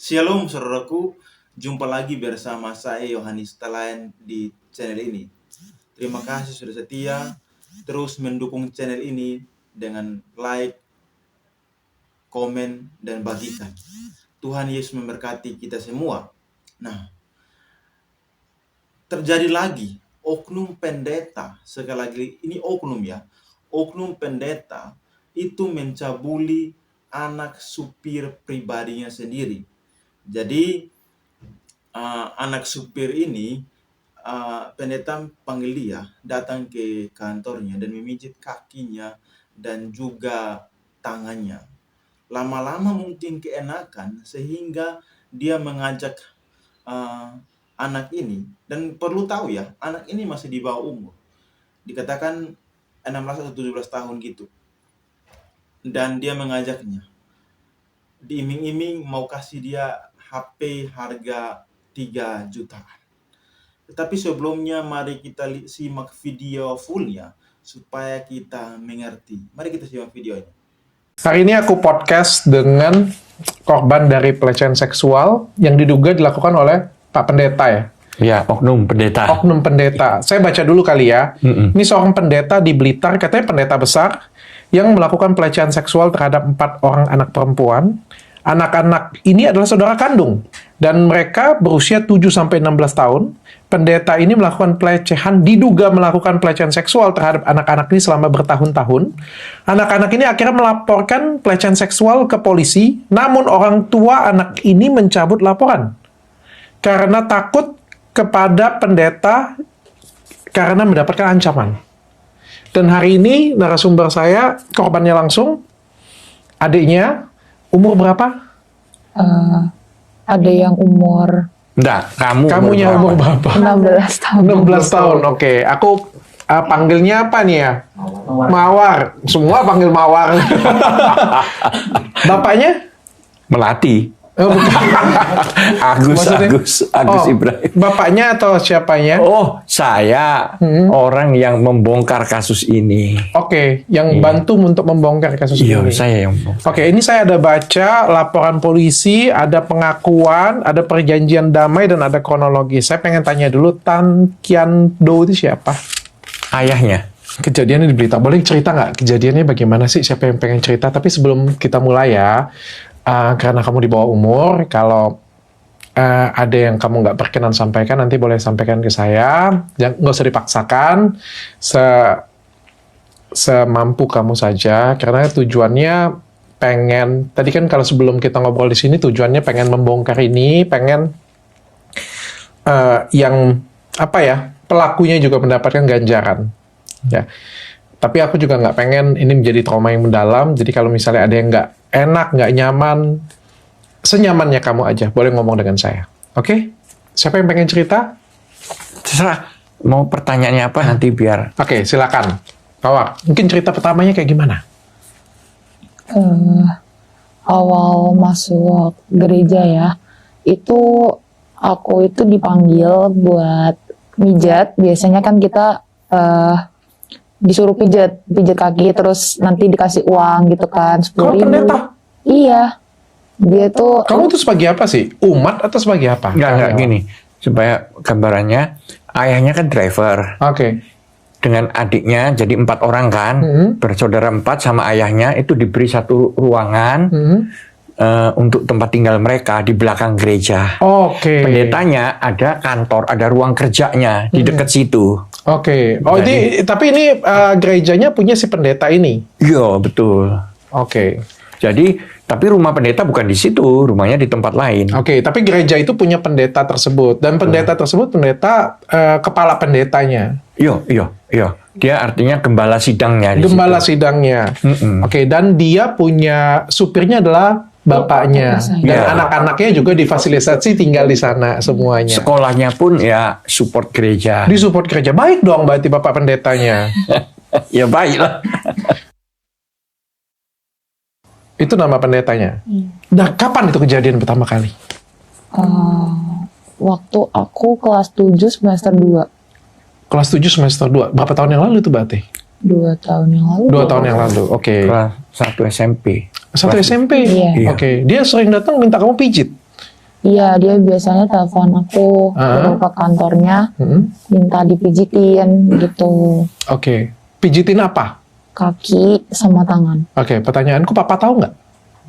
Shalom saudaraku, jumpa lagi bersama saya Yohanes Talayan di channel ini. Terima kasih sudah setia, terus mendukung channel ini dengan like, komen, dan bagikan. Tuhan Yesus memberkati kita semua. Nah, terjadi lagi oknum pendeta, sekali lagi ini oknum ya, oknum pendeta itu mencabuli anak supir pribadinya sendiri. Jadi anak supir ini pendeta panggil dia datang ke kantornya dan memijit kakinya dan juga tangannya. Lama-lama mungkin keenakan sehingga dia mengajak anak ini, dan perlu tahu ya, anak ini masih di bawah umur. Dikatakan 16 atau 17 tahun gitu. Dan dia mengajaknya. Diiming-iming mau kasih dia HP harga 3 jutaan. Tetapi sebelumnya mari kita simak video fullnya supaya kita mengerti. Mari kita simak videonya. Hari ini aku podcast dengan korban dari pelecehan seksual yang diduga dilakukan oleh Pak Pendeta ya? Ya, oknum pendeta. Oknum pendeta. Saya baca dulu kali ya. Ini seorang pendeta di Blitar, katanya pendeta besar, yang melakukan pelecehan seksual terhadap 4 orang anak perempuan. Anak-anak ini adalah saudara kandung. Dan mereka berusia 7-16 tahun. Pendeta ini melakukan pelecehan, diduga melakukan pelecehan seksual terhadap anak-anak ini selama bertahun-tahun. Anak-anak ini akhirnya melaporkan pelecehan seksual ke polisi, namun orang tua anak ini mencabut laporan. Karena takut kepada pendeta karena mendapatkan ancaman. Dan hari ini narasumber saya, korbannya langsung, adiknya, umur berapa? Ada yang umur... Enggak, Kamunya umur berapa? 16 tahun. 16 tahun, oke. Aku panggilnya apa nih ya? Mawar. Semua panggil Mawar. Bapaknya? Melati. Oh, bukan. Agus Ibrahim. Bapaknya atau siapanya? Oh, saya orang yang membongkar kasus ini. Oke, yang bantu untuk membongkar kasus Iya, ini. saya yang membongkar. Oke, ini saya ada baca laporan polisi, ada pengakuan, ada perjanjian damai, dan ada kronologi. Saya pengen tanya dulu, Tan Kian Do itu siapa? Ayahnya. Kejadiannya di Blitar. Boleh cerita nggak kejadiannya bagaimana sih? Siapa yang pengen cerita? Tapi sebelum kita mulai ya, karena kamu di bawah umur, kalau ada yang kamu nggak berkenan sampaikan, nanti boleh sampaikan ke saya. Jangan, nggak usah dipaksakan, semampu kamu saja. Karena tujuannya pengen, tadi kan kalau sebelum kita ngobrol di sini, tujuannya pengen membongkar ini, pengen yang apa ya, pelakunya juga mendapatkan ganjaran. Ya. Tapi aku juga nggak pengen ini menjadi trauma yang mendalam. Jadi kalau misalnya ada yang nggak enak, nggak nyaman, senyamannya kamu aja. Boleh ngomong dengan saya. Oke? Siapa yang pengen cerita? Terserah. Mau pertanyaannya apa nanti biar. Oke, silakan. Mawar, mungkin cerita pertamanya kayak gimana? Awal masuk gereja ya, itu aku itu dipanggil buat mijat. Biasanya kan kita disuruh pijat kaki, terus nanti dikasih uang gitu kan, 10.000. Kamu pendeta? Iya. Dia tuh... Kamu tuh sebagai apa sih? Umat atau sebagai apa? Enggak gini. Supaya gambarannya, ayahnya kan driver. Oke. Dengan adiknya, jadi 4 orang kan. Bersaudara 4 sama ayahnya, itu diberi satu ruangan untuk tempat tinggal mereka di belakang gereja. Oke. Pendetanya ada kantor, ada ruang kerjanya di dekat situ. Oke. Oh, tapi ini gerejanya punya si pendeta ini? Iya, betul. Oke. Jadi, tapi rumah pendeta bukan di situ, rumahnya di tempat lain. Oke, tapi gereja itu punya pendeta tersebut. Dan pendeta tersebut, kepala pendetanya. Iya. Dia artinya gembala sidangnya di Gembala situ. sidangnya. Oke, dan dia punya, supirnya adalah bapaknya. Dan Iya. anak-anaknya juga difasilitasi tinggal di sana semuanya. Sekolahnya pun ya support gereja. Di support gereja. Baik dong berarti bapak pendetanya. Ya baiklah. Itu nama pendetanya. Nah, kapan itu kejadian pertama kali? Waktu aku kelas 7 semester 2. Kelas 7 semester 2. Berapa tahun yang lalu itu berarti? 2 tahun yang lalu. 2 tahun yang lalu. Oke. Kelas 1 SMP. Satu SMP? Iya. Oke. Dia sering datang minta kamu pijit? Iya, dia biasanya telepon aku Ah. ke kantornya, Mm-mm. minta dipijitin gitu, Oke. Pijitin apa? kaki sama tangan. Oke, pertanyaanku, papa tahu nggak?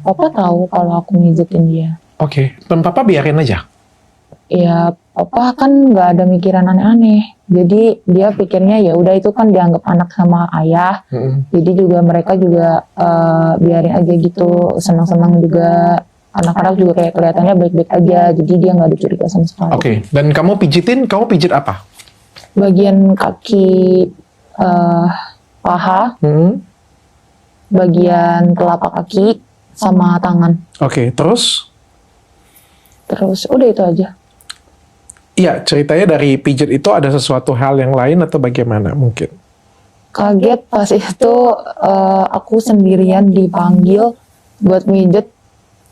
Papa tahu kalau aku mijitin dia. Oke, dan papa biarin aja. Ya, papa kan nggak ada mikiran aneh-aneh. Jadi dia pikirnya ya udah itu kan dianggap anak sama ayah. Mm-mm. Jadi juga mereka juga biarin aja gitu, senang-senang juga. Anak-anak juga kayak kelihatannya baik-baik aja. Jadi dia nggak ada curiga sama sekali. Oke, dan kamu pijit apa? Bagian kaki, paha, Mm-mm. bagian telapak kaki, sama tangan. Oke, terus? Terus udah itu aja. Iya, ceritanya dari pijit itu ada sesuatu hal yang lain atau bagaimana mungkin? Kaget pas itu aku sendirian dipanggil buat mijet.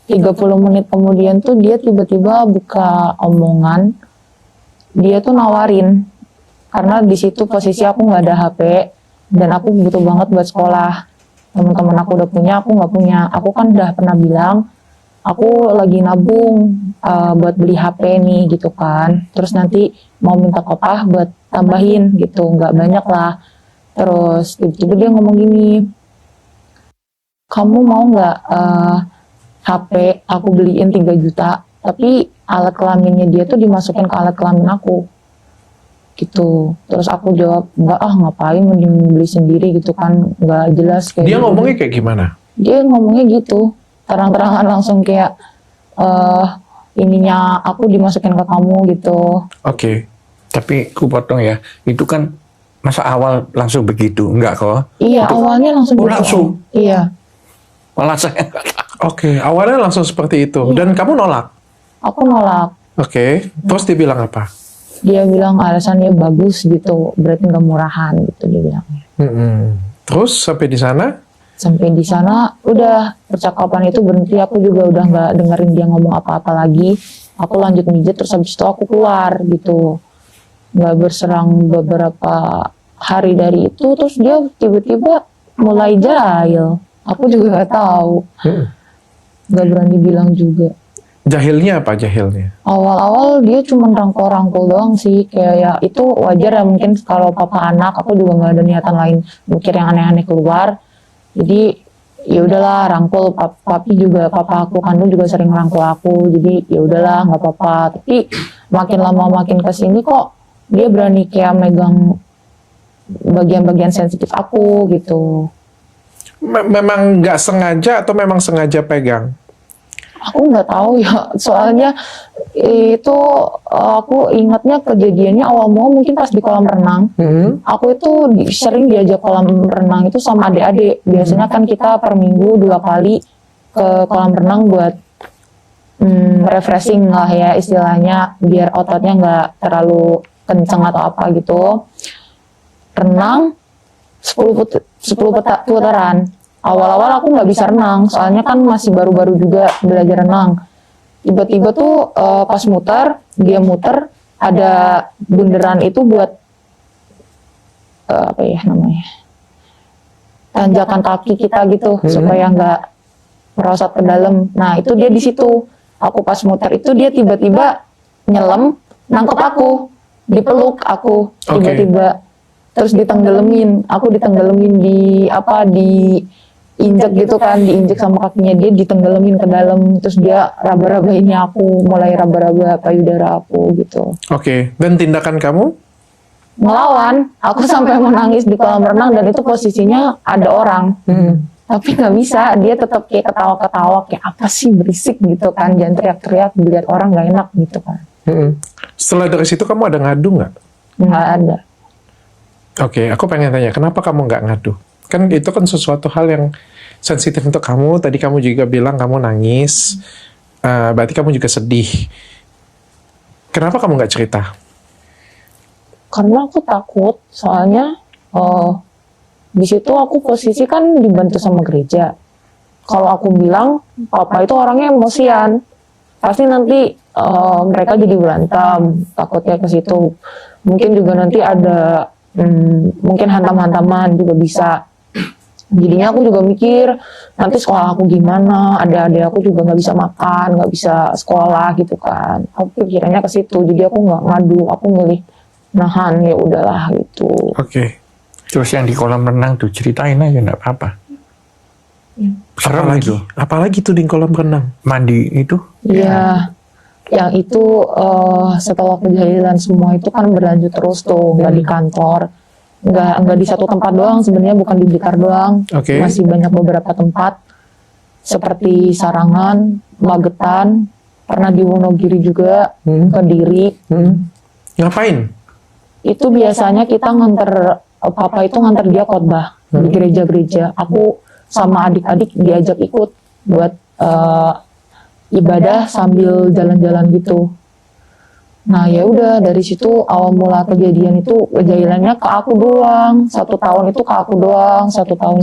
30 menit kemudian tuh dia tiba-tiba buka omongan. Dia tuh nawarin, karena di situ posisi aku nggak ada HP dan aku butuh banget buat sekolah. Teman-teman aku udah punya, aku nggak punya. Aku kan udah pernah bilang aku lagi nabung buat beli HP nih gitu kan. Terus nanti mau minta papa buat tambahin gitu, nggak banyak lah. Terus tiba-tiba dia ngomong gini, kamu mau nggak HP aku beliin 3 juta, tapi alat kelaminnya dia tuh dimasukin ke alat kelamin aku gitu. Terus aku jawab, enggak ngapain, mending beli sendiri gitu kan, nggak jelas kayak Dia gitu. ngomongnya kayak gimana? Dia ngomongnya gitu, terang-terangan langsung kayak ininya aku dimasukin ke kamu gitu. Oke. Tapi ku potong ya, itu kan masa awal langsung begitu, enggak kok? Iya, awalnya langsung Oh, gitu. langsung? Iya, Malah saya nggak tahu. Oke, awalnya langsung seperti itu. Dan kamu nolak? aku nolak. Oke, terus dia bilang apa? Dia bilang alasannya bagus gitu, berarti nggak murahan gitu dia bilang. Mm-mm. Terus sampai di sana? Sampai di sana udah percakapan itu berhenti, aku juga udah nggak dengerin dia ngomong apa-apa lagi. Aku lanjut mijet, terus habis itu aku keluar gitu. Nggak berserang beberapa hari dari itu, terus dia tiba-tiba mulai jahil. Aku juga nggak tahu, nggak berani bilang juga. Jahilnya apa jahilnya? Awal-awal dia cuma rangkul-rangkul doang sih, kayak ya itu wajar ya, mungkin kalau papa anak, aku juga nggak ada niatan lain mikir yang aneh-aneh keluar. Jadi ya udahlah rangkul. Papi juga, papa aku kandung juga sering rangkul aku, jadi ya udahlah nggak apa-apa. Tapi makin lama makin kesini kok dia berani kayak megang bagian-bagian sensitif aku gitu. Memang nggak sengaja atau memang sengaja pegang? Aku nggak tahu ya, soalnya itu aku ingatnya kejadiannya awal mula mungkin pas di kolam renang. Aku itu sering diajak kolam renang itu sama adik-adik. Biasanya kan kita per minggu 2 kali ke kolam renang buat refreshing lah ya istilahnya, biar ototnya nggak terlalu kenceng atau apa gitu. Renang 10 putaran. Awal-awal aku nggak bisa renang, soalnya kan masih baru-baru juga belajar renang. Tiba-tiba tuh pas dia muter, ada bundaran itu buat apa ya namanya, tanjakan kaki kita gitu, supaya nggak merosot ke dalam. Nah itu dia di situ. Aku pas muter itu dia tiba-tiba nyelam, nangkep aku, dipeluk aku tiba-tiba. Terus ditenggelamin, aku ditenggelamin di injek gitu kan, diinjek sama kakinya, dia ditenggelamin ke dalam. Terus dia raba-raba ini aku, mulai raba-raba payudara aku gitu. Oke, dan tindakan kamu? Ngelawan, aku sampai menangis di kolam renang dan itu posisinya ada orang. Tapi nggak bisa, dia tetap kayak ketawa-ketawa, kayak apa sih berisik gitu kan, jangan teriak-teriak, dilihat orang nggak enak gitu kan. Setelah dari situ kamu ada ngadu nggak? Nggak ada. Oke, aku pengen tanya, kenapa kamu nggak ngadu? Kan itu kan sesuatu hal yang sensitif untuk kamu. Tadi kamu juga bilang kamu nangis, berarti kamu juga sedih. Kenapa kamu nggak cerita? Karena aku takut, soalnya di situ aku posisi kan dibantu sama gereja. Kalau aku bilang, papa itu orangnya emosian, pasti nanti mereka jadi berantem, takutnya ke situ. Mungkin juga nanti ada mungkin hantam-hantaman juga bisa. Jadinya aku juga mikir nanti sekolah aku gimana, adik-adik aku juga nggak bisa makan, nggak bisa sekolah gitu kan. Aku pikirannya ke situ, jadi aku nggak ngadu, aku milih nahan, ya udahlah gitu. Oke. Terus yang di kolam renang tuh ceritain aja nggak apa-apa. Serem Apalagi, itu. apalagi tuh di kolam renang. Mandi itu. Iya, yang itu setelah kejadian semua itu kan berlanjut terus tuh, nggak di kantor, nggak di satu tempat doang, sebenarnya bukan di Blitar doang, Oke. masih banyak beberapa tempat seperti Sarangan, Magetan, pernah di Wonogiri juga, Kediri. Ngapain? Itu biasanya kita nganter, papa itu nganter dia khotbah di gereja-gereja. Aku sama adik-adik diajak ikut buat ibadah sambil jalan-jalan gitu. Nah ya udah dari situ awal mula kejadian itu kejadiannya ke aku doang. 1 tahun itu ke aku doang, 1,5 tahun.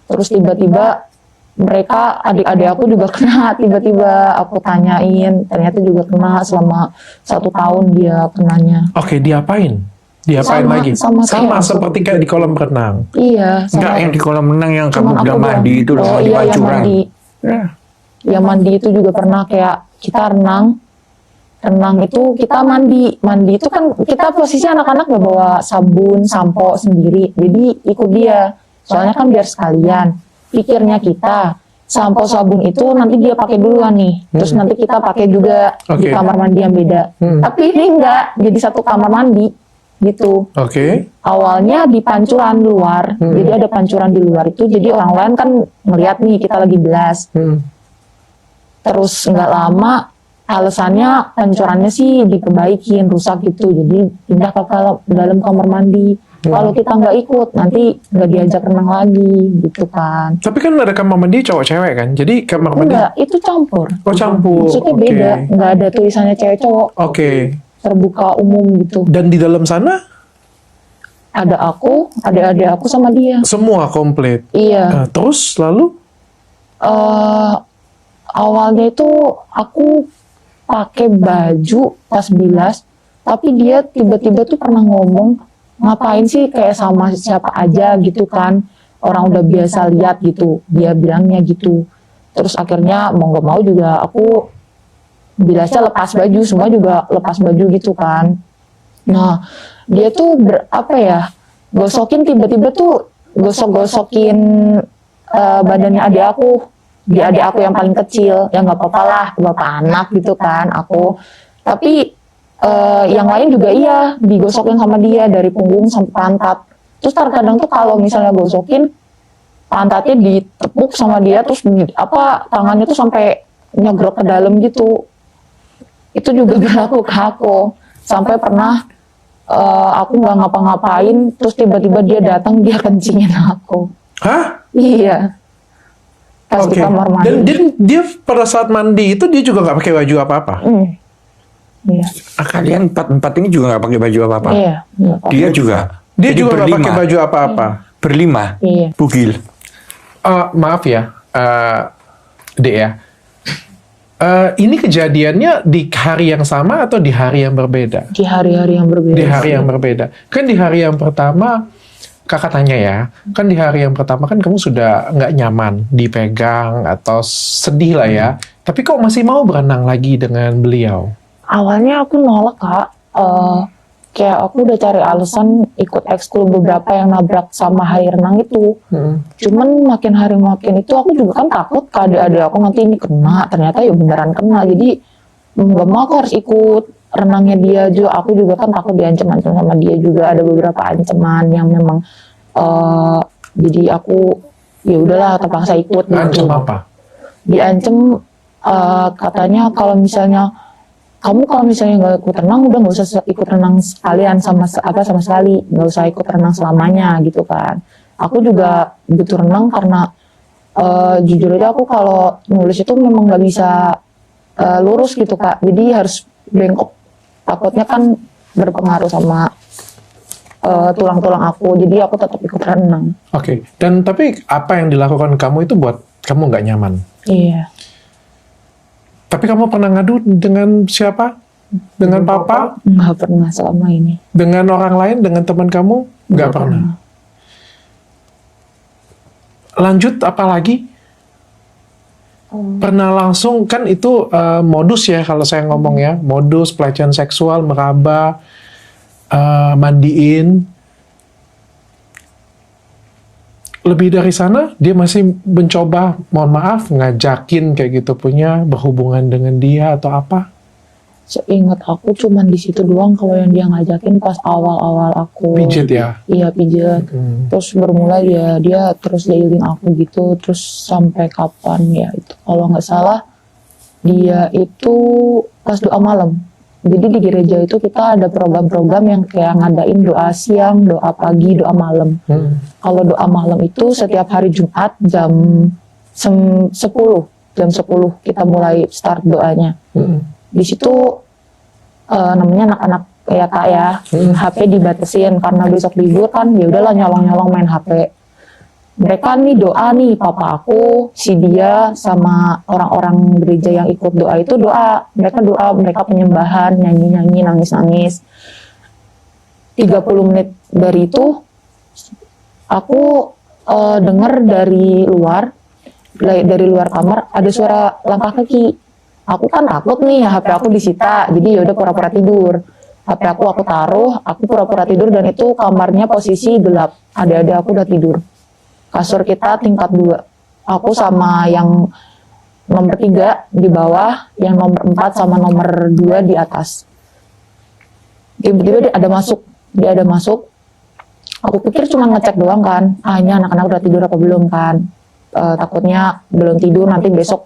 Terus tiba-tiba mereka adik-adik aku juga kena, tiba-tiba aku tanyain, ternyata juga kena selama 1 tahun dia kenanya. Oke, diapain? Diapain Sama- lagi? sama kayak aku. seperti kayak di kolam renang. Iya, Enggak, sama yang di kolam renang yang kamu cuman aku bilang mandi doang. itu loh, Oh di iya, yang pancuran. mandi. Ya. Ya mandi itu juga pernah kayak kita renang itu kita mandi itu kan kita posisi anak-anak gak bawa sabun sampo sendiri, jadi ikut dia soalnya kan biar sekalian. Pikirnya kita sampo sabun itu nanti dia pakai duluan nih, terus nanti kita pakai juga di Oke. kamar mandi yang beda. Tapi ini enggak, jadi satu kamar mandi gitu. Oke. Awalnya di pancuran luar, jadi ada pancuran di luar itu, jadi orang lain kan ngeliat nih kita lagi belas. Terus nggak lama alasannya pancurannya sih diperbaikin, rusak gitu, jadi pindah ke dalam kamar mandi. Kalau kita nggak ikut nanti nggak diajak renang lagi gitu kan. Tapi kan ada kamar mandi cowok cewek kan, jadi kamar mandi. Enggak, itu campur. Oh, campur. Maksudnya Oke. beda, nggak ada tulisannya cewek cowok, Oke. terbuka umum gitu. Dan di dalam sana Ada aku, adik-adik aku sama dia. semua komplit. Iya. Nah, terus lalu Awalnya itu aku pakai baju pas bilas, tapi dia tiba-tiba tuh pernah ngomong, ngapain sih kayak sama siapa aja gitu kan, orang udah biasa lihat gitu, dia bilangnya gitu. Terus akhirnya mau gak mau juga aku bilasnya lepas baju, semua juga lepas baju gitu kan. Nah dia tuh gosokin, tiba-tiba tuh gosok-gosokin badannya adik aku, di adik aku yang paling kecil. Ya nggak apa-apa lah, bapak anak gitu kan aku. Tapi yang lain juga iya digosokin sama dia dari punggung sampai pantat. Terus terkadang tuh kalau misalnya gosokin pantatnya ditepuk sama dia, terus tangannya tuh sampai nyegrok ke dalam gitu. Itu juga berlaku ke aku. Sampai pernah aku nggak ngapa-ngapain, terus tiba-tiba dia datang, dia kencingin aku. hah? Iya. Pas Oke. di kamar mandi. Dan dia pada saat mandi itu dia juga nggak pakai baju apa-apa. Iya. Kalian empat ini juga nggak pakai baju apa-apa? Iya. Dia juga. Dia Jadi juga nggak berlima. pakai baju apa-apa. Berlima. Iya. Bugil. Maaf ya, Dek ya. Ini kejadiannya di hari yang sama atau di hari yang berbeda? Di hari-hari yang berbeda. Di hari yang berbeda. Kan di hari yang pertama, kakak tanya ya, kan di hari yang pertama kan kamu sudah nggak nyaman dipegang atau sedih lah ya. Tapi kok masih mau berenang lagi dengan beliau? Awalnya aku nolak, Kak. Kayak aku udah cari alasan ikut ekskul beberapa yang nabrak sama hari renang itu. Cuman makin hari makin itu aku juga kan takut ke adik-adik aku nanti ini kena. Ternyata ya beneran kena. Jadi nggak mau aku harus ikut renangnya dia juga. Aku juga kan takut diancam-ancam sama dia juga. Ada beberapa ancaman yang memang jadi aku ya udahlah terpaksa ikut. Ancam apa? Diancam katanya kalau misalnya nggak ikut renang, udah nggak usah ikut renang sekalian sama sekali, nggak usah ikut renang selamanya gitu kan. Aku juga butuh renang karena jujur aja aku kalau nulis itu memang nggak bisa lurus gitu Kak, jadi harus bengkok, takutnya kan berpengaruh sama tulang-tulang aku, jadi aku tetap ikut renang. Oke. Dan tapi apa yang dilakukan kamu itu buat kamu nggak nyaman? Iya. Tapi kamu pernah ngadu dengan siapa? Dengan papa? Nggak pernah selama ini. Dengan orang lain? Dengan teman kamu? Nggak pernah. lanjut apa lagi? Pernah langsung, kan itu modus ya kalau saya ngomong ya, modus pelecehan seksual, meraba, mandiin. Lebih dari sana, dia masih mencoba, mohon maaf, ngajakin kayak gitu punya berhubungan dengan dia atau apa? Seingat aku cuman di situ doang kalau yang dia ngajakin pas awal-awal aku. Pijet ya? Iya, pijet. Terus bermula dia terus jahilin aku gitu, terus sampai kapan ya itu kalau nggak salah dia itu pas doa malam. Jadi di gereja itu kita ada program-program yang kayak ngadain doa siang, doa pagi, doa malam. Kalau doa malam itu setiap hari Jumat jam 10 kita mulai start doanya. Di situ namanya anak-anak ya kak ya, HP dibatasin karena besok libur kan, ya udahlah nyolong-nyolong main HP. Mereka nih doa nih, papa aku, si dia sama orang-orang gereja yang ikut doa itu doa, mereka penyembahan, nyanyi-nyanyi, nangis-nangis. 30 menit dari itu aku dengar dari luar kamar ada suara langkah kaki. Aku kan takut nih, HP aku disita, jadi yaudah pura-pura tidur. HP aku taruh, aku pura-pura tidur dan itu kamarnya posisi gelap. Adik-adik aku udah tidur. Kasur kita tingkat 2. Aku sama yang nomor 3 di bawah, yang nomor 4 sama nomor 2 di atas. Tiba-tiba dia ada masuk. Aku pikir cuma ngecek doang kan. Ini anak-anak udah tidur apa belum kan. Takutnya belum tidur, nanti besok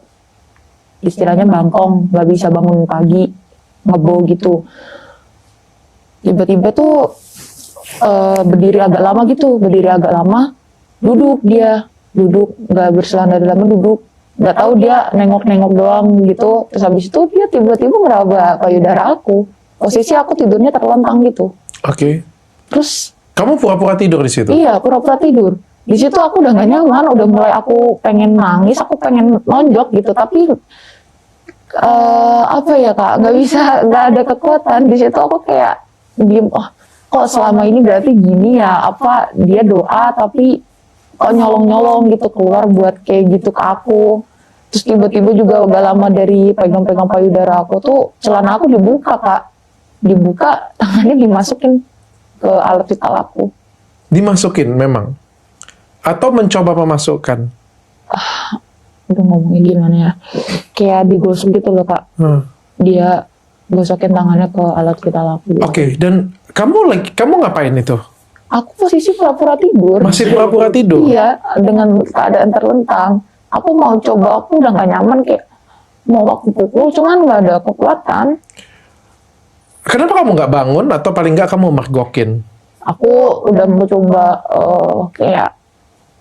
istilahnya bangkong, nggak bisa bangun pagi, ngebo gitu. Tiba-tiba tuh berdiri agak lama, duduk, nggak berselang dari lama duduk, nggak tahu dia nengok-nengok doang gitu. Terus habis itu dia tiba-tiba ngeraba payudara aku. Posisi aku tidurnya terlentang gitu. Oke. Terus Kamu pura-pura tidur di situ? iya, pura-pura tidur. Di situ aku udah gak nyaman, udah mulai aku pengen nangis, aku pengen nonjok gitu, tapi apa ya kak, nggak ada kekuatan. Di situ aku kayak diem, kok selama ini berarti gini ya, apa dia doa tapi kok nyolong-nyolong gitu keluar buat kayak gitu ke aku. Terus tiba-tiba juga gak lama dari pegang-pegang payudara aku tuh celana aku dibuka kak, tangannya dimasukin ke alat vital aku. Dimasukin memang? Atau mencoba memasukkan? Udah ngomongnya gimana ya, kayak digosok gitu loh kak. Dia gosokin tangannya ke alat vital aku. Oke, dan kamu ngapain itu? Aku posisi pura-pura tidur. Masih pura-pura tidur? Iya, dengan keadaan terlentang. Aku mau coba, aku udah gak nyaman, kayak mau aku pukul, cuman gak ada kekuatan. Kenapa kamu nggak bangun atau paling nggak kamu mergokin? Aku udah mau coba kayak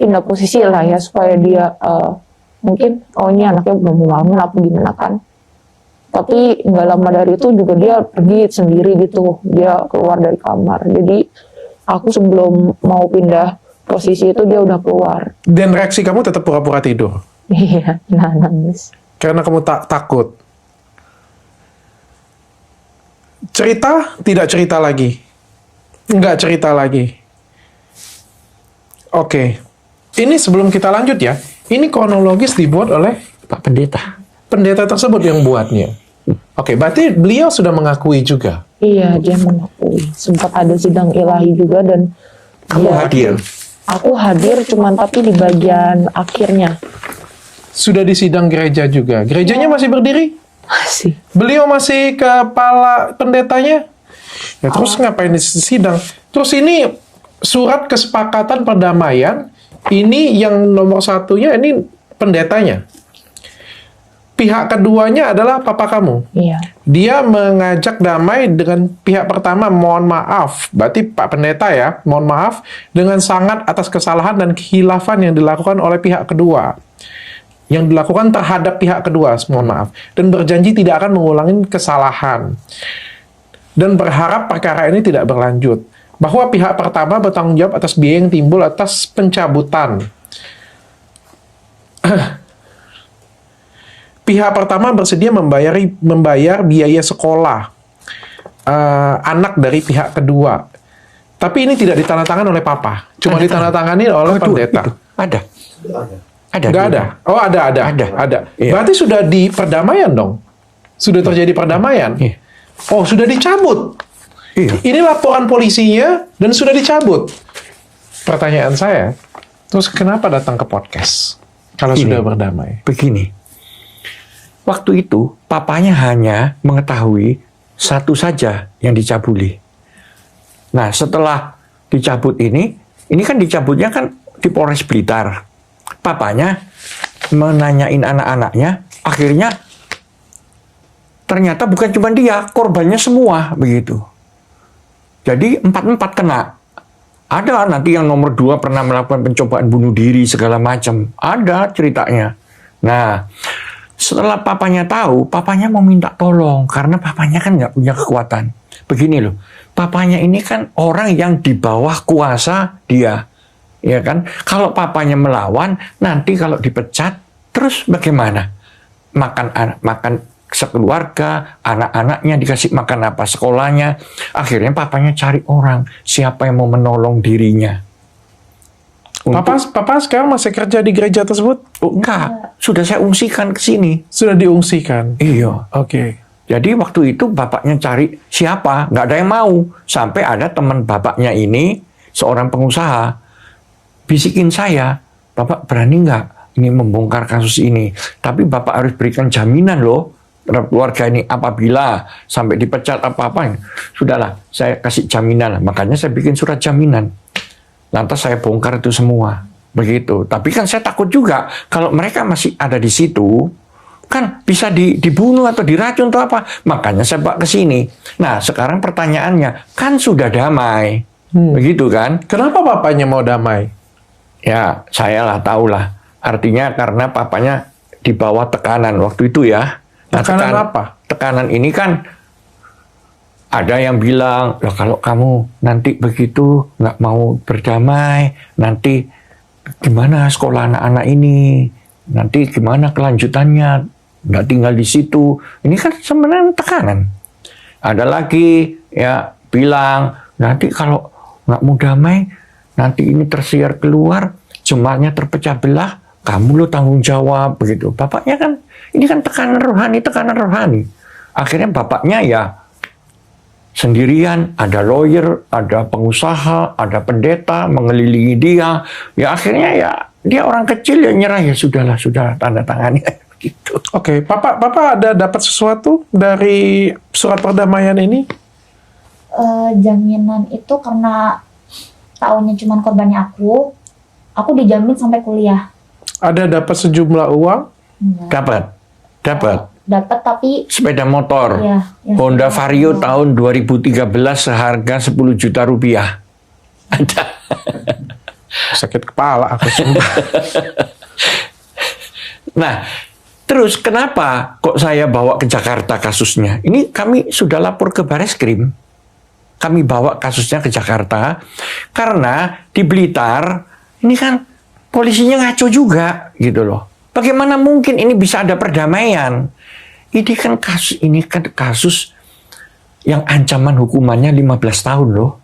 pindah posisi lah ya, supaya dia mungkin, ini anaknya belum mau bangun, apa gimana kan. Tapi nggak lama dari itu juga dia pergi sendiri gitu, dia keluar dari kamar. Jadi aku sebelum mau pindah posisi itu dia udah keluar. Dan reaksi kamu tetap pura-pura tidur? Iya, nangis. Karena kamu takut? Tidak cerita lagi? Nggak cerita lagi? Oke. Ini sebelum kita lanjut ya, ini kronologis dibuat oleh Pak Pendeta. Pendeta tersebut yang buatnya. Oke, berarti beliau sudah mengakui juga? Iya, dia mengakui. Sempat ada sidang ilahi juga dan Kamu hadir? aku hadir cuman tapi di bagian akhirnya. Sudah di sidang gereja juga? Gerejanya masih berdiri? Masih. Beliau masih kepala pendetanya? Ya terus ngapain di sidang? Terus ini surat kesepakatan perdamaian, ini yang nomor satunya ini pendetanya. Pihak keduanya adalah papa kamu. Iya. Dia mengajak damai dengan pihak pertama, mohon maaf. Berarti Pak Pendeta ya, mohon maaf dengan sangat atas kesalahan dan kehilafan yang dilakukan oleh pihak kedua. Yang dilakukan terhadap pihak kedua, mohon maaf. Dan berjanji tidak akan mengulangi kesalahan. Dan berharap perkara ini tidak berlanjut. Bahwa pihak pertama bertanggung jawab atas biaya yang timbul atas pencabutan. Pihak pertama bersedia membayar biaya sekolah anak dari pihak kedua. Tapi ini tidak ditandatangani oleh papa. Cuma ditandatangani oleh pendeta. Ada. Ada. Nggak ada. Oh, ada. Ada. Iya. Berarti sudah di perdamaian dong. Sudah terjadi perdamaian. Iya. Oh, sudah dicabut. Iya. Ini laporan polisinya dan sudah dicabut. Pertanyaan saya, terus kenapa datang ke podcast kalau Ini. sudah berdamai? Begini. Waktu itu papanya hanya mengetahui satu saja yang dicabuli. Nah, setelah dicabut ini kan dicabutnya kan di Polres Blitar. Papanya menanyain anak-anaknya, akhirnya ternyata bukan cuma dia, korbannya semua begitu. Jadi 4-4 kena. Ada nanti yang nomor 2 pernah melakukan pencobaan bunuh diri segala macam. Ada ceritanya. Nah, setelah papanya tahu, papanya mau minta tolong karena papanya kan nggak punya kekuatan. Begini loh, papanya ini kan orang yang di bawah kuasa dia. Ya kan, kalau papanya melawan, nanti kalau dipecat, terus bagaimana? Makan sekeluarga, anak-anaknya dikasih makan apa, sekolahnya. Akhirnya papanya cari orang, siapa yang mau menolong dirinya. Papa sekarang masih kerja di gereja tersebut? Oh, enggak, sudah saya ungsikan ke sini. Sudah diungsikan? Iya. Oke. Jadi waktu itu bapaknya cari siapa, nggak ada yang mau. Sampai ada teman bapaknya ini, seorang pengusaha, bisikin saya, Bapak berani nggak ini membongkar kasus ini? Tapi Bapak harus berikan jaminan loh terhadap keluarga ini apabila sampai dipecat apa-apa. Sudahlah, saya kasih jaminan lah. Makanya saya bikin surat jaminan. Lantas saya bongkar itu semua. Begitu. Tapi kan saya takut juga kalau mereka masih ada di situ, kan bisa dibunuh atau diracun atau apa. Makanya saya bawa ke sini. Nah, sekarang pertanyaannya, kan sudah damai. Begitu kan? Kenapa papanya mau damai? Ya, saya lah tahu lah. Artinya karena papanya di bawah tekanan waktu itu ya. Nah, Tekanan apa? Tekanan ini kan ada yang bilang, loh kalau kamu nanti begitu nggak mau berdamai, nanti gimana sekolah anak-anak ini? Nanti gimana kelanjutannya? Nggak tinggal di situ. Ini kan sebenarnya tekanan. Ada lagi ya bilang, nanti kalau nggak mau damai, nanti ini tersiar keluar, jemaatnya terpecah belah, kamu lo tanggung jawab begitu. Bapaknya kan, ini kan tekanan rohani. Akhirnya bapaknya ya sendirian, ada lawyer, ada pengusaha, ada pendeta mengelilingi dia. Ya akhirnya ya dia orang kecil yang nyerah, ya sudah tanda tangannya gitu. Oke, Papa ada dapat sesuatu dari surat perdamaian ini? Jaminan itu karena tahunnya cuma korbannya aku dijamin sampai kuliah. Ada dapat sejumlah uang? Enggak. Dapat Tapi sepeda motor. ya, Honda sepeda Vario motor. tahun 2013 seharga 10 juta rupiah. Ada. Sakit kepala aku sumpah. Nah, terus kenapa kok saya bawa ke Jakarta kasusnya? Ini kami sudah lapor ke Bareskrim. Kami bawa kasusnya ke Jakarta karena di Blitar ini kan polisinya ngaco juga gitu loh. Bagaimana mungkin ini bisa ada perdamaian? Ini kan kasus yang ancaman hukumannya 15 tahun loh.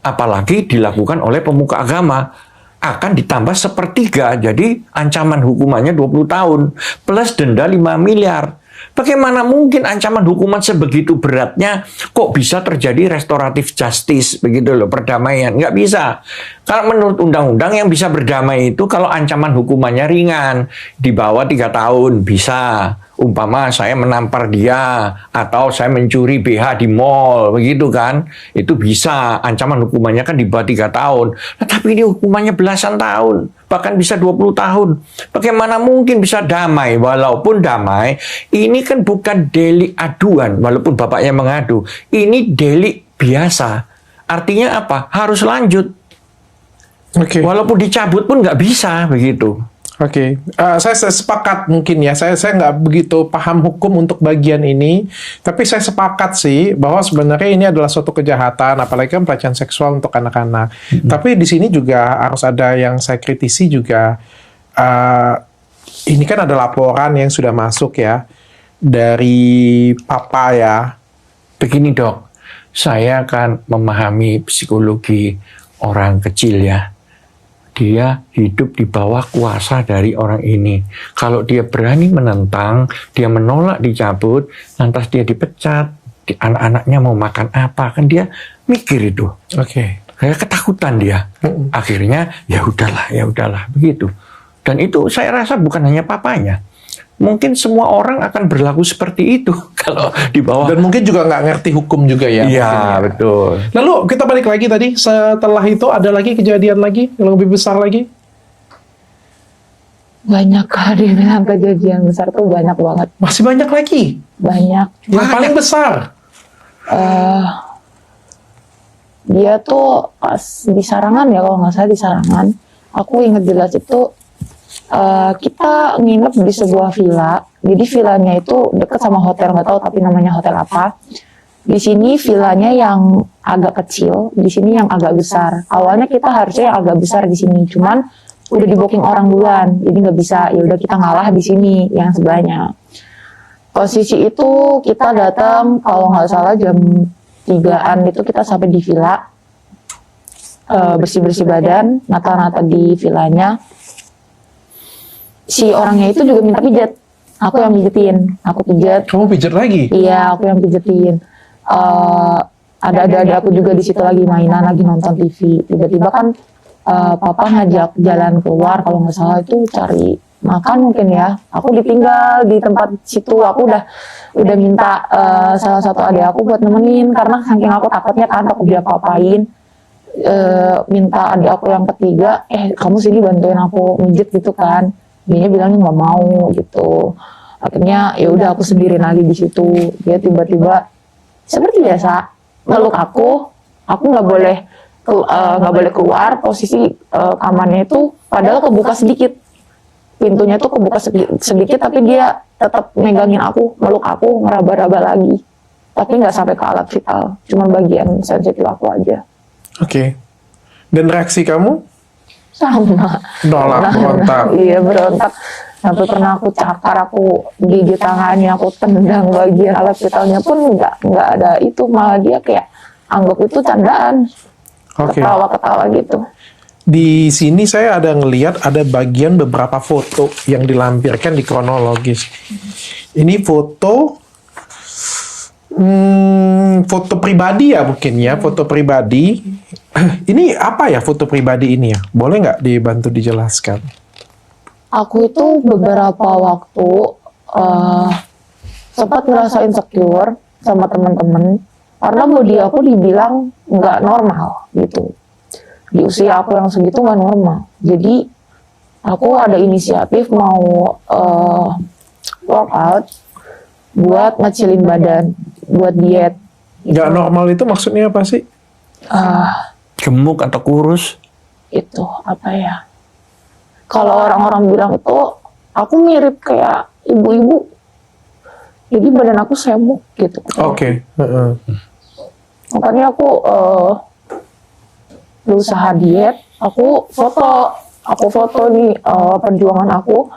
Apalagi dilakukan oleh pemuka agama. Akan ditambah sepertiga, jadi ancaman hukumannya 20 tahun. Plus denda 5 miliar. Bagaimana mungkin ancaman hukuman sebegitu beratnya kok bisa terjadi restoratif justice, begitu loh, perdamaian? Nggak bisa. Kalau menurut undang-undang yang bisa berdamai itu kalau ancaman hukumannya ringan, di bawah 3 tahun bisa. Umpama saya menampar dia atau saya mencuri BH di mall, begitu kan? Itu bisa. Ancaman hukumannya kan di bawah 3 tahun. Nah, tapi ini hukumannya belasan tahun, bahkan bisa 20 tahun. Bagaimana mungkin bisa damai? Walaupun damai, ini kan bukan delik aduan, walaupun bapaknya mengadu. Ini delik biasa. Artinya apa? Harus lanjut. Oke. Walaupun dicabut pun nggak bisa, begitu. Oke, saya sepakat mungkin ya. Saya nggak begitu paham hukum untuk bagian ini, tapi saya sepakat sih bahwa sebenarnya ini adalah suatu kejahatan, apalagi kan pelecehan seksual untuk anak-anak. Tapi di sini juga harus ada yang saya kritisi juga. Ini kan ada laporan yang sudah masuk ya dari Papa ya. Begini dok, saya kan memahami psikologi orang kecil ya. dia hidup di bawah kuasa dari orang ini. Kalau dia berani menentang, dia menolak dicabut, lantas dia dipecat, anak-anaknya mau makan apa, kan dia mikir itu. Oke. Kayak ketakutan dia. Akhirnya ya udahlah begitu. Dan itu saya rasa bukan hanya papanya. Mungkin semua orang akan berlaku seperti itu kalau di bawah. Dan mungkin juga nggak ngerti hukum juga ya. Iya, mungkin ya. betul. Lalu kita balik lagi tadi, setelah itu ada lagi kejadian lagi yang lebih besar lagi? Banyak kali bilang kejadian besar tuh banyak banget. Masih banyak lagi. Banyak. Yang paling besar. Dia tuh pas di Sarangan ya, kalau nggak salah di Sarangan. Aku inget jelas itu kita nginep di sebuah villa. Jadi villanya itu deket sama hotel, nggak tahu tapi namanya hotel apa. Di sini villanya yang agak kecil, di sini yang agak besar. Awalnya kita harusnya yang agak besar di sini, cuman udah di booking orang duluan, jadi nggak bisa. Ya udah kita ngalah di sini yang sebelahnya. Posisi itu kita datang kalau nggak salah jam 3-an itu kita sampai di villa, bersih-bersih badan, nata-nata di villanya. Si orangnya itu juga minta pijat, aku yang pijetin, aku pijat. Kamu pijat lagi? Iya, aku yang pijetin. Ada aku juga di situ lagi mainan, lagi nonton TV. Tiba-tiba kan papa ngajak jalan keluar, kalau nggak salah itu cari makan mungkin ya. Aku ditinggal di tempat situ. Aku udah minta salah satu adik aku buat nemenin karena saking aku takutnya kan aku dia apa-apain. Minta adik aku yang ketiga, kamu sini bantuin aku mijet gitu kan. Dia bilangnya nggak mau gitu. Akhirnya ya udah aku sendirian lagi di situ. Dia tiba-tiba seperti biasa meluk aku nggak boleh keluar. Posisi kamarnya itu padahal kebuka sedikit, pintunya tuh kebuka sedikit, tapi dia tetap megangin aku, meluk aku, ngeraba-raba lagi. Tapi nggak sampai ke alat vital, cuma bagian sensitif aku aja. Oke. Dan reaksi kamu? Sama. Nolak, berontak. Iya, berontak. Sampai pernah aku cakar, aku gigit tangannya, aku tendang bagian alat vitalnya pun nggak ada itu, malah dia kayak anggap itu candaan. Oke. Ketawa-ketawa gitu. Di sini saya ada ngelihat ada bagian beberapa foto yang dilampirkan di kronologis. Ini foto foto pribadi ya mungkin ya, foto pribadi. Ini apa ya foto pribadi ini ya? Boleh nggak dibantu dijelaskan? Aku itu beberapa waktu sempat ngerasa insecure sama teman-teman karena body aku dibilang nggak normal gitu. Di usia aku yang segitu nggak normal. Jadi aku ada inisiatif mau workout buat ngecilin badan, buat diet. Nggak normal itu maksudnya apa sih? Gemuk atau kurus? Itu apa ya? Kalau orang-orang bilang itu aku mirip kayak ibu-ibu. Jadi badan aku semuk gitu. Oke. Makanya aku berusaha diet. Aku foto nih perjuangan aku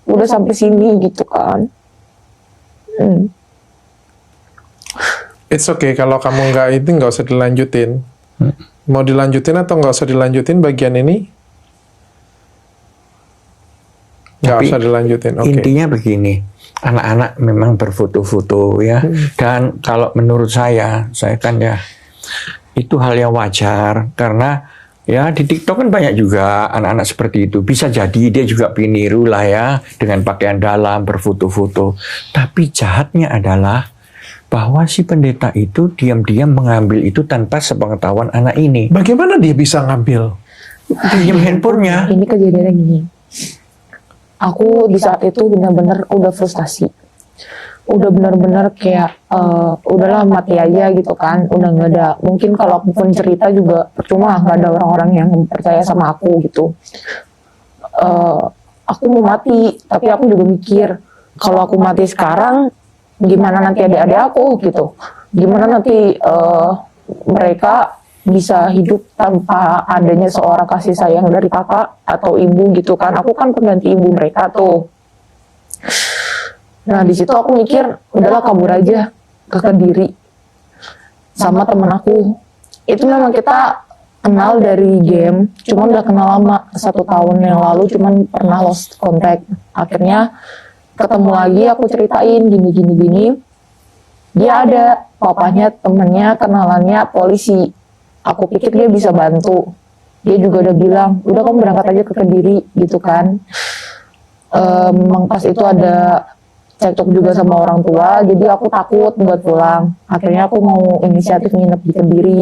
udah sampai sini gitu kan. It's okay kalau kamu nggak usah dilanjutin. Mau dilanjutin atau nggak usah dilanjutin bagian ini? Nggak Tapi usah dilanjutin. Oke. intinya begini, anak-anak memang berfoto-foto ya. Dan kalau menurut saya kan ya itu hal yang wajar karena ya di TikTok kan banyak juga anak-anak seperti itu. Bisa jadi dia juga peniru lah ya dengan pakaian dalam berfoto-foto. Tapi jahatnya adalah bahwa si pendeta itu diam-diam mengambil itu tanpa sepengetahuan anak ini. Bagaimana dia bisa ngambil? Pinjam handphonenya. Ini kejadiannya gini. Aku di saat itu benar-benar udah frustasi. Udah benar-benar kayak udahlah mati aja gitu kan. Udah nggak ada. Mungkin kalau aku pun cerita juga percuma, nggak ada orang-orang yang percaya sama aku gitu. Aku mau mati, tapi aku juga mikir kalau aku mati sekarang, gimana nanti adik-adik aku gitu. Gimana nanti mereka bisa hidup tanpa adanya seorang kasih sayang dari kakak atau ibu gitu kan. Aku kan pengganti ibu mereka tuh. Nah di situ aku mikir udahlah kabur aja ke Kediri sama temen aku. Itu memang kita kenal dari game, cuman udah kenal lama 1 tahun yang lalu, cuman pernah lost contact. Akhirnya ketemu lagi, aku ceritain gini. Dia ada papanya, temennya, kenalannya polisi. Aku pikir dia bisa bantu. Dia juga udah bilang, udah kamu berangkat aja ke Kediri gitu kan. Memang pas itu ada cekcok juga sama orang tua, jadi aku takut buat pulang. Akhirnya aku mau inisiatif nginep di Kediri.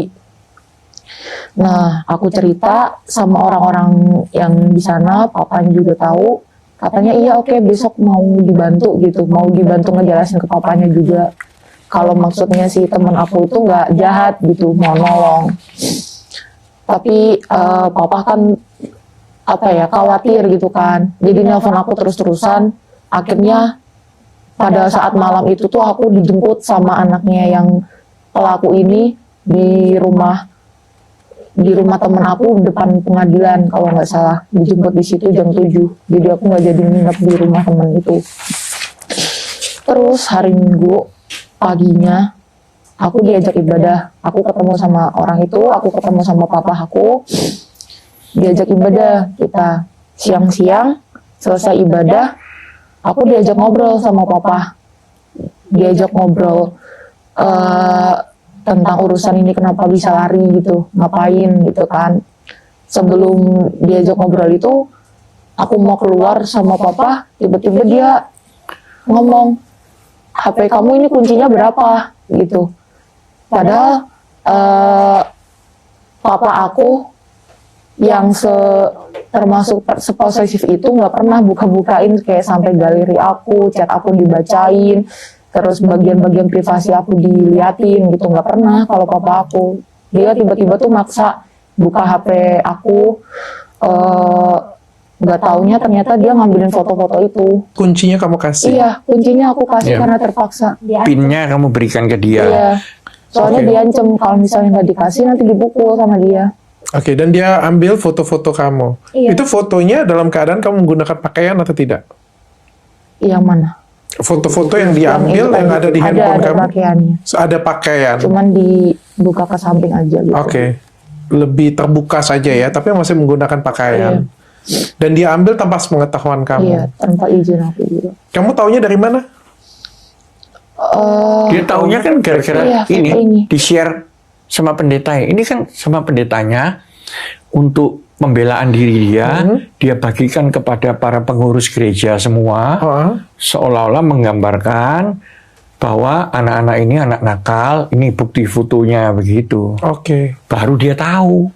Nah, aku cerita sama orang-orang yang di sana, papanya juga tahu. Katanya iya oke, besok mau dibantu gitu, mau dibantu ngejelasin ke papanya juga. Kalau maksudnya si temen aku itu nggak jahat gitu, mau nolong. Tapi papa kan khawatir gitu kan. Jadi nelpon aku terus-terusan. Akhirnya pada saat malam itu tuh aku dijemput sama anaknya yang pelaku ini di rumah temen aku depan pengadilan kalau nggak salah, dijemput di situ jam 7. Jadi aku nggak jadi nginep di rumah temen itu. Terus hari Minggu paginya aku diajak ibadah, aku ketemu sama orang itu, aku ketemu sama papa aku, diajak ibadah. Kita siang-siang selesai ibadah, aku diajak ngobrol sama papa, diajak ngobrol tentang urusan ini kenapa bisa lari gitu, ngapain gitu kan. Sebelum diajak ngobrol itu, aku mau keluar sama papa, tiba-tiba dia ngomong, HP kamu ini kuncinya berapa gitu. Padahal papa aku yang termasuk seposesif itu nggak pernah buka-bukain kayak sampai galeri aku, chat aku dibacain, terus bagian-bagian privasi aku diliatin gitu, nggak pernah. Kalau papa aku, dia tiba-tiba tuh maksa buka HP aku, nggak taunya ternyata dia ngambilin foto-foto itu. Kuncinya kamu kasih? Iya, kuncinya aku kasih Iya. karena terpaksa. PIN-nya kamu berikan ke dia. Iya, soalnya Oke. diancam kalau misalnya nggak dikasih nanti dipukul sama dia. Oke, dan dia ambil foto-foto kamu. Iya. Itu fotonya dalam keadaan kamu menggunakan pakaian atau tidak? Yang mana? Foto-foto yang diambil itu yang tadi. ada di handphone ada kamu? pakaiannya. Ada pakaian. Cuman dibuka ke samping aja gitu. Oke. Lebih terbuka saja ya, tapi masih menggunakan pakaian. Dan dia ambil tanpa sepengetahuan kamu. Iya, tanpa izin aku juga. Kamu taunya dari mana? Dia taunya kan gara-gara Iya, foto ini. di-share sama pendeta. Ini kan sama pendetanya untuk pembelaan diri dia, dia bagikan kepada para pengurus gereja semua, seolah-olah menggambarkan bahwa anak-anak ini anak nakal, ini bukti fotonya begitu. Oke. Baru dia tahu.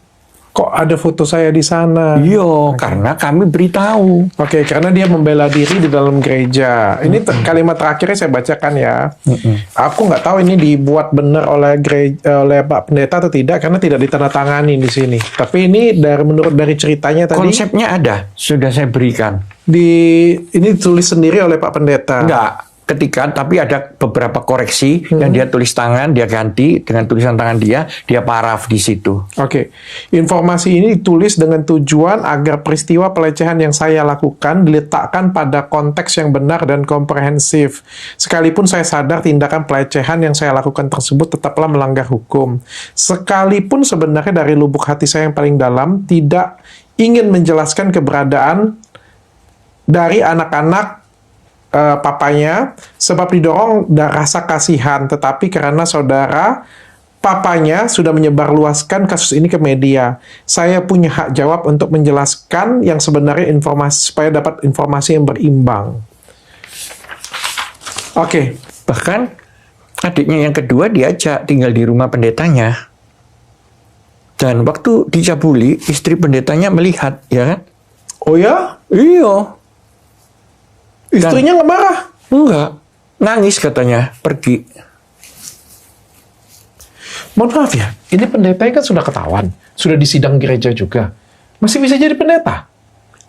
Kok ada foto saya di sana? Iya, karena kami beritahu. Oke, karena dia membela diri di dalam gereja. Ini kalimat terakhirnya saya bacakan ya. Aku nggak tahu ini dibuat benar oleh oleh Pak Pendeta atau tidak, karena tidak ditandatangani di sini. Tapi ini menurut dari ceritanya tadi, Konsepnya ada, sudah saya berikan. ini ditulis sendiri oleh Pak Pendeta. Enggak, tapi ada beberapa koreksi yang dia tulis tangan, dia ganti dengan tulisan tangan dia paraf di situ. Oke, informasi ini ditulis dengan tujuan agar peristiwa pelecehan yang saya lakukan diletakkan pada konteks yang benar dan komprehensif. Sekalipun saya sadar tindakan pelecehan yang saya lakukan tersebut tetaplah melanggar hukum. Sekalipun sebenarnya dari lubuk hati saya yang paling dalam tidak ingin menjelaskan keberadaan dari anak-anak papanya, sebab didorong rasa kasihan, tetapi karena saudara papanya sudah menyebarluaskan kasus ini ke media. Saya punya hak jawab untuk menjelaskan yang sebenarnya supaya dapat informasi yang berimbang. Oke. Bahkan adiknya yang kedua diajak tinggal di rumah pendetanya. Dan waktu dicabuli, istri pendetanya melihat, ya kan? Oh ya? Iya. Istrinya nggak marah? Enggak. Nangis katanya, pergi. Mohon maaf ya, ini pendetanya kan sudah ketahuan, sudah di sidang gereja juga. Masih bisa jadi pendeta?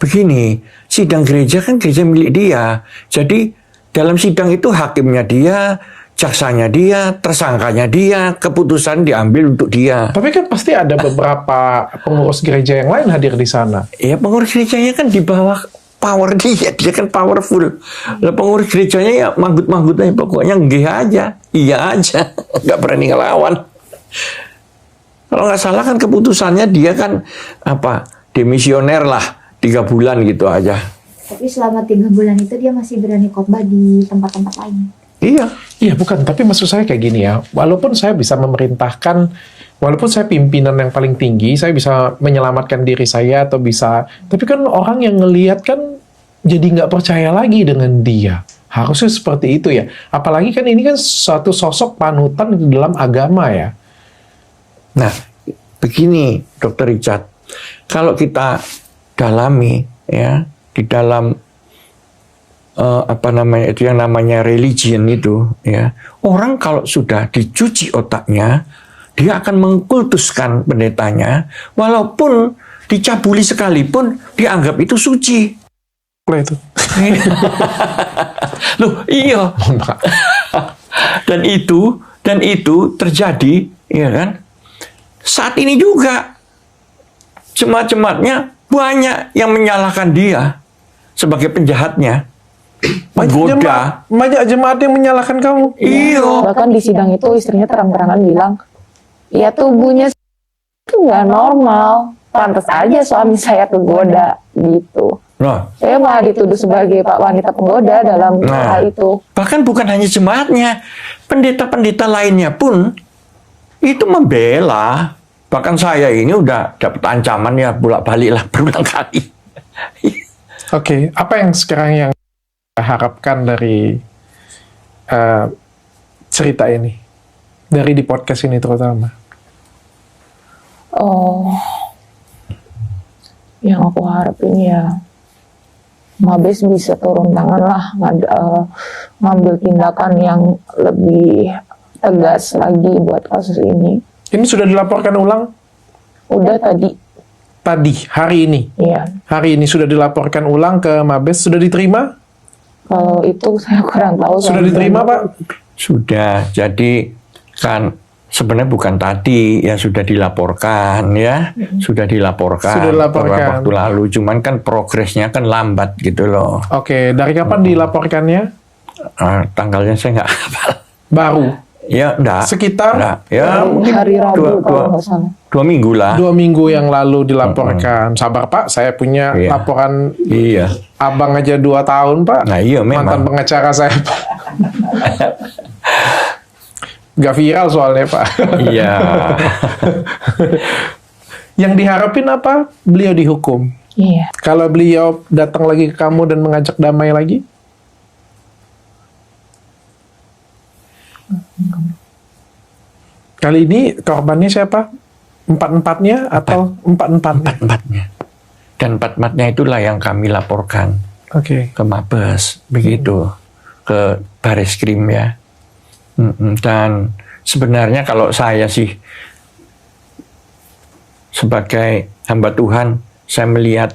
Begini, sidang gereja kan gereja milik dia. Jadi dalam sidang itu hakimnya dia, jaksanya dia, tersangkanya dia, keputusan diambil untuk dia. Tapi kan pasti ada beberapa pengurus gereja yang lain hadir di sana. Ya pengurus gerejanya kan di bawah power dia kan powerful. Lah pengurus gerejanya ya manggut-manggut aja, pokoknya nggih aja, iya aja, nggak berani ngelawan. Kalau nggak salah kan keputusannya dia kan demisioner lah 3 bulan gitu aja. Tapi selama 3 bulan itu dia masih berani khotbah di tempat-tempat lain. Iya. Iya, bukan. Tapi maksud saya kayak gini ya. Walaupun saya bisa memerintahkan, walaupun saya pimpinan yang paling tinggi, saya bisa menyelamatkan diri saya atau bisa. Tapi kan orang yang ngelihat kan jadi nggak percaya lagi dengan dia. Harusnya seperti itu ya. Apalagi kan ini kan suatu sosok panutan di dalam agama ya. Nah, begini, Dr. Richard. Kalau kita dalami ya di dalam itu yang namanya religion itu ya, orang kalau sudah dicuci otaknya, dia akan mengkultuskan pendetanya, walaupun dicabuli sekalipun dianggap itu suci. Lah itu. Loh, iya. dan itu terjadi, ya kan? Saat ini juga jemaat-jemaatnya banyak yang menyalahkan dia sebagai penjahatnya. Menggoda. Banyak jemaat yang menyalahkan kamu. Iya. Bahkan di sidang itu istrinya terang-terangan bilang, ya tubuhnya itu nggak normal. Pantas aja suami saya tergoda gitu. Nah, Saya malah dituduh sebagai Pak wanita penggoda dalam hal itu. bahkan bukan hanya jemaatnya, pendeta-pendeta lainnya pun itu membela. Bahkan saya ini udah dapat ancaman ya bolak-balik lah berulang kali. Oke, apa yang sekarang yang harapkan dari cerita ini? Dari di podcast ini terutama. Oh, yang aku harapin ya Mabes bisa turun tangan lah, ngambil tindakan yang lebih tegas lagi buat kasus ini. Ini sudah dilaporkan ulang? Udah tadi, Hari ini? iya. Hari ini sudah dilaporkan ulang ke Mabes, sudah diterima? Kalau itu saya kurang tahu. Sudah diterima, Pak? Sudah, jadi kan sebenarnya bukan tadi ya sudah dilaporkan ya, sudah dilaporkan beberapa waktu lalu, cuman kan progresnya kan lambat gitu loh. Oke, dari kapan dilaporkannya? Tanggalnya saya nggak hafal. Baru? Ya, enggak. Sekitar? Enggak. Ya, mungkin Hari Rabu dua- kalau nggak salah. 2 minggu lah. 2 minggu yang lalu dilaporkan. Sabar, Pak, saya punya Iya. laporan Iya. abang aja 2 tahun, Pak. Nah, iya memang. Mantan pengacara saya, Pak. Gak viral soalnya, Pak. Iya. Yang diharapin apa? Beliau dihukum. Iya. Kalau beliau datang lagi ke kamu dan mengajak damai lagi? Kali ini korbannya siapa? 4-4-nya atau 4-4? 4-4-nya. Dan 4-4-nya itulah yang kami laporkan Oke. ke Mabes, begitu. Ke Bareskrim ya. Dan sebenarnya kalau saya sih sebagai hamba Tuhan, saya melihat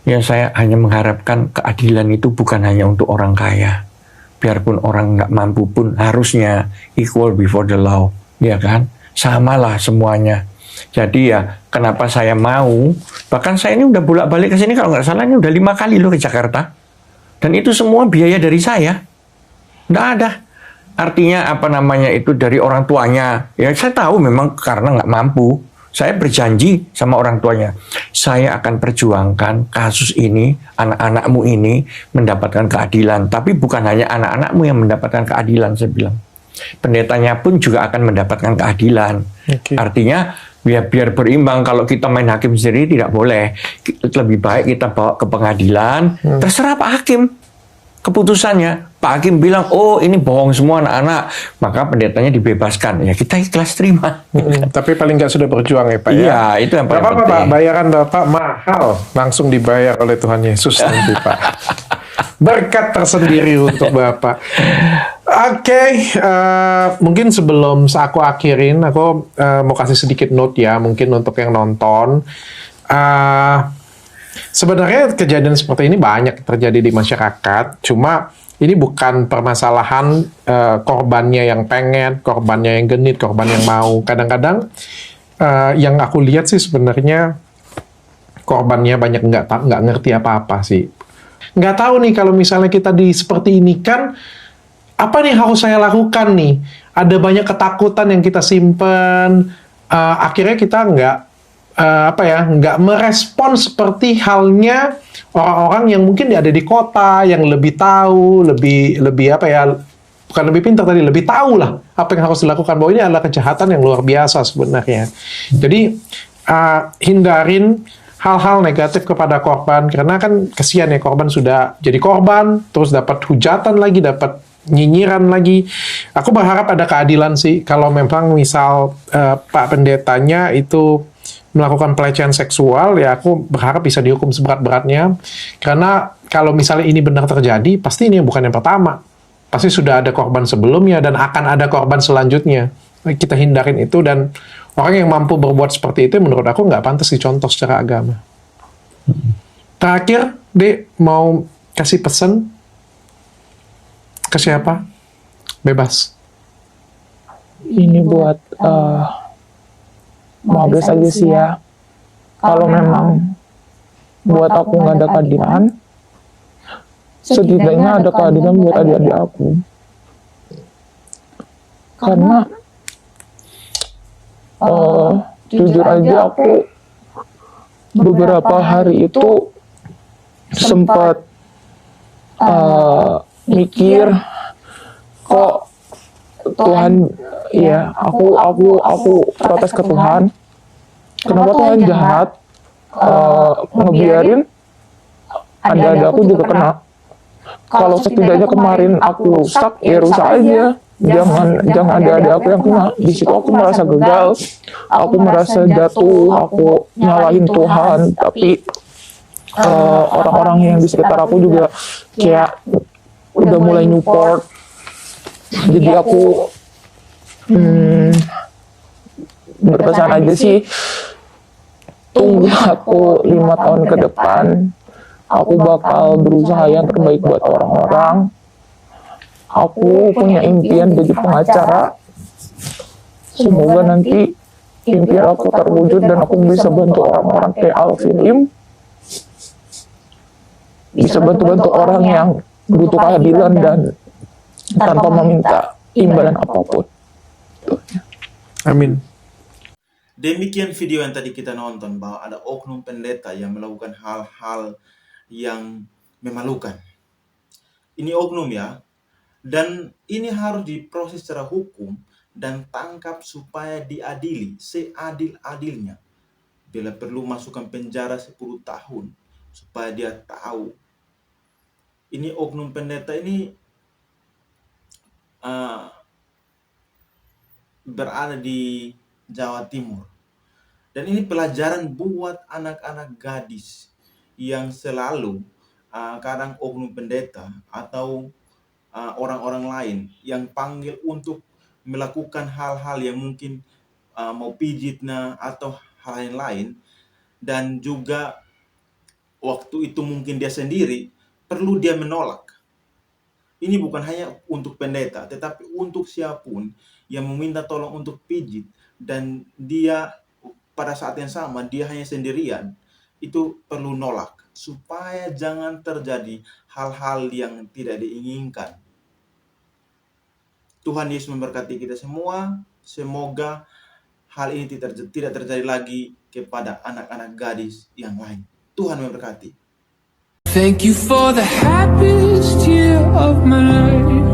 ya saya hanya mengharapkan keadilan itu bukan hanya untuk orang kaya. Biarpun orang nggak mampu pun harusnya equal before the law, ya kan? Samalah semuanya. Jadi ya kenapa saya mau, bahkan saya ini udah bolak-balik ke sini kalau nggak salah ini udah 5 kali loh ke Jakarta. Dan itu semua biaya dari saya. Nggak ada. Artinya itu dari orang tuanya. Ya saya tahu memang karena nggak mampu. Saya berjanji sama orang tuanya, saya akan perjuangkan kasus ini, anak-anakmu ini mendapatkan keadilan. Tapi bukan hanya anak-anakmu yang mendapatkan keadilan, saya bilang. Pendetanya pun juga akan mendapatkan keadilan. Oke. Artinya, biar berimbang. Kalau kita main hakim sendiri tidak boleh. Lebih baik kita bawa ke pengadilan. Terserah Pak Hakim keputusannya. Pak Hakim bilang, oh ini bohong semua anak-anak, maka pendetanya dibebaskan. Ya kita ikhlas terima. Tapi paling nggak sudah berjuang ya, Pak? Iya, itu yang paling Apa-apa, Pak, penting. bayaran Bapak mahal. Langsung dibayar oleh Tuhan Yesus nanti, Pak. Berkat tersendiri untuk Bapak. Oke, mungkin sebelum aku akhirin, aku mau kasih sedikit note ya, mungkin untuk yang nonton. Sebenarnya kejadian seperti ini banyak terjadi di masyarakat, cuma ini bukan permasalahan korbannya yang pengen, korbannya yang genit, korban yang mau. Kadang-kadang yang aku lihat sih sebenarnya korbannya banyak nggak ngerti apa-apa sih. Nggak tahu nih kalau misalnya kita seperti ini kan, apa nih harus saya lakukan nih? Ada banyak ketakutan yang kita simpen, akhirnya kita nggak merespon seperti halnya orang-orang yang mungkin ada di kota, yang lebih tahu, bukan lebih pintar tadi, lebih tahu lah apa yang harus dilakukan, bahwa ini adalah kejahatan yang luar biasa sebenarnya. Jadi hindarin hal-hal negatif kepada korban, karena kan kesian ya, korban sudah jadi korban, terus dapat hujatan lagi, dapat nyinyiran lagi. Aku berharap ada keadilan sih, kalau memang misal Pak Pendetanya itu melakukan pelecehan seksual, ya aku berharap bisa dihukum seberat-beratnya. Karena kalau misalnya ini benar terjadi, pasti ini bukan yang pertama. Pasti sudah ada korban sebelumnya dan akan ada korban selanjutnya. Kita hindarin itu, dan orang yang mampu berbuat seperti itu menurut aku nggak pantas dicontoh secara agama. Terakhir, Dek, mau kasih pesan ke siapa? Bebas. Ini buat maaf aja sih ya, kalau memang buat aku nggak ada keadilan, setidaknya ada keadilan buat adik-adik aku. Karena jujur aja aku beberapa hari itu sempat mikir, kok Tuhan, ya aku protes ke Tuhan, kenapa Tuhan jahat ngebiarin adik-adik aku juga kena. Kalau setidaknya kemarin aku rusak, ya rusak aja. Jangan adik-adik aku yang kena. Di situ aku merasa gagal, aku merasa jatuh, aku nyalahin Tuhan. Tapi orang-orang yang di sekitar aku juga kayak udah mulai support. Jadi aku berpesan aja sih, tunggu aku 5 tahun ke depan. Aku bakal berusaha yang terbaik buat orang-orang. Aku punya impian jadi pengacara. Semoga nanti impian aku terwujud dan aku bisa bantu orang-orang kayak Alfilim. Bisa bantu-bantu orang yang butuh keadilan dan tanpa meminta imbalan apapun. Amin. Demikian video yang tadi kita nonton, bahwa ada oknum pendeta yang melakukan hal-hal yang memalukan. Ini oknum ya, dan ini harus diproses secara hukum dan tangkap supaya diadili seadil-adilnya. Bila perlu masukkan penjara 10 tahun supaya dia tahu. Ini oknum pendeta ini berada di Jawa Timur. Dan ini pelajaran buat anak-anak gadis yang selalu kadang oknum pendeta atau orang-orang lain yang panggil untuk melakukan hal-hal yang mungkin mau pijitnya atau hal lain, dan juga waktu itu mungkin dia sendiri perlu dia menolak. Ini bukan hanya untuk pendeta, tetapi untuk siapapun yang meminta tolong untuk pijit, dan dia pada saat yang sama dia hanya sendirian, itu perlu nolak supaya jangan terjadi hal-hal yang tidak diinginkan. Tuhan Yesus memberkati kita semua. Semoga hal ini tidak terjadi lagi kepada anak-anak gadis yang lain. Tuhan memberkati. Thank you for the happiest year of my life.